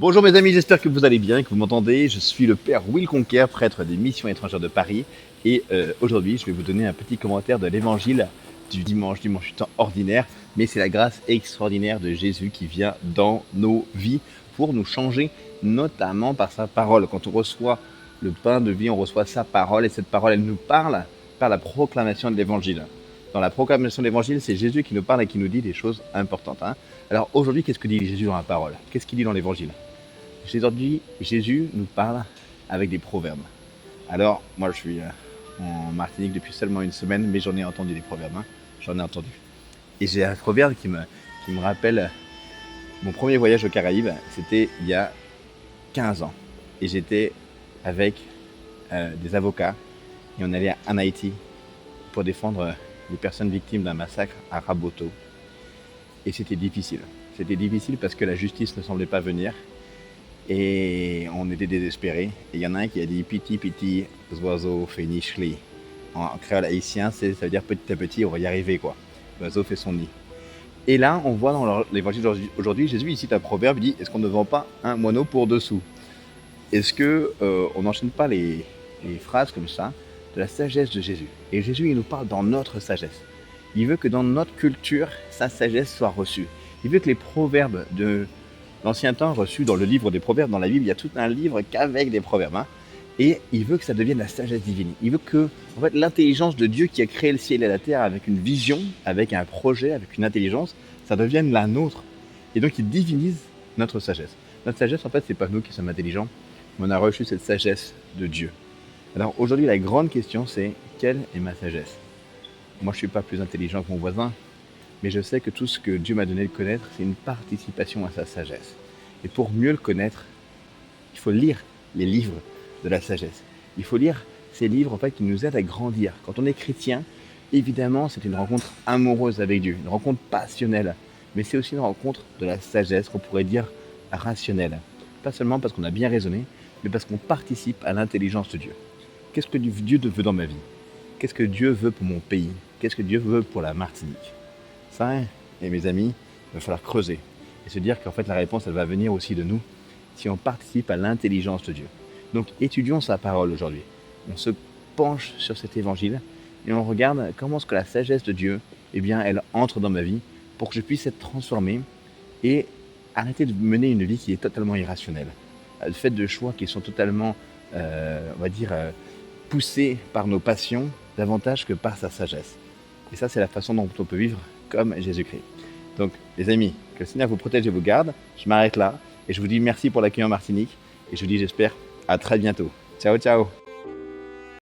Bonjour mes amis, j'espère que vous allez bien, que vous m'entendez. Je suis le père Will Conquer, prêtre des missions étrangères de Paris. Et aujourd'hui, je vais vous donner un petit commentaire de l'évangile du dimanche du temps ordinaire. Mais c'est la grâce extraordinaire de Jésus qui vient dans nos vies pour nous changer, notamment par sa parole. Quand on reçoit le pain de vie, on reçoit sa parole. Et cette parole, elle nous parle par la proclamation de l'évangile. Dans la proclamation de l'évangile, c'est Jésus qui nous parle et qui nous dit des choses importantes. Alors aujourd'hui, qu'est-ce que dit Jésus dans la parole? Qu'est-ce qu'il dit dans l'évangile? Aujourd'hui, Jésus nous parle avec des proverbes. Alors, moi je suis en Martinique depuis seulement une semaine, mais j'en ai entendu des proverbes. J'en ai entendu. Et j'ai un proverbe qui me rappelle mon premier voyage aux Caraïbes. C'était il y a 15 ans. Et j'étais avec des avocats et on allait en Haïti pour défendre les personnes victimes d'un massacre à Raboto. Et c'était difficile. C'était difficile parce que la justice ne semblait pas venir. Et on était désespérés. Et il y en a un qui a dit piti piti, oiseau fait nichli. En créole haïtien, ça veut dire petit à petit, on va y arriver quoi. L'oiseau fait son nid. Et là, on voit dans l'évangile aujourd'hui, Jésus il cite un proverbe, il dit est-ce qu'on ne vend pas un moineau pour 2 sous? Est-ce que on n'enchaîne pas les phrases comme ça de la sagesse de Jésus? Et Jésus, il nous parle dans notre sagesse. Il veut que dans notre culture, sa sagesse soit reçue. Il veut que les proverbes de l'ancien temps reçus dans le livre des proverbes, dans la Bible, il y a tout un livre qu'avec des proverbes. Et il veut que ça devienne la sagesse divine. Il veut que en fait, l'intelligence de Dieu qui a créé le ciel et la terre avec une vision, avec un projet, avec une intelligence, ça devienne la nôtre. Et donc il divinise notre sagesse. Notre sagesse, en fait, c'est pas nous qui sommes intelligents, mais on a reçu cette sagesse de Dieu. Alors aujourd'hui, la grande question, c'est quelle est ma sagesse? Moi, je ne suis pas plus intelligent que mon voisin, mais je sais que tout ce que Dieu m'a donné de connaître, c'est une participation à sa sagesse. Et pour mieux le connaître, il faut lire les livres de la sagesse. Il faut lire ces livres en fait, qui nous aident à grandir. Quand on est chrétien, évidemment, c'est une rencontre amoureuse avec Dieu, une rencontre passionnelle. Mais c'est aussi une rencontre de la sagesse, qu'on pourrait dire rationnelle. Pas seulement parce qu'on a bien raisonné, mais parce qu'on participe à l'intelligence de Dieu. Qu'est-ce que Dieu veut dans ma vie? Qu'est-ce que Dieu veut pour mon pays? Qu'est-ce que Dieu veut pour la Martinique? Ça, et mes amis, il va falloir creuser et se dire qu'en fait la réponse elle va venir aussi de nous si on participe à l'intelligence de Dieu. Donc étudions sa parole aujourd'hui. On se penche sur cet évangile et on regarde comment est-ce que la sagesse de Dieu, eh bien, elle entre dans ma vie pour que je puisse être transformé et arrêter de mener une vie qui est totalement irrationnelle. Le fait de choix qui sont totalement, on va dire, poussés par nos passions davantage que par sa sagesse. Et ça, c'est la façon dont on peut vivre comme Jésus-Christ. Donc, les amis, que le Seigneur vous protège et vous garde. Je m'arrête là et je vous dis merci pour l'accueil en Martinique et je vous dis, j'espère, à très bientôt. Ciao, ciao!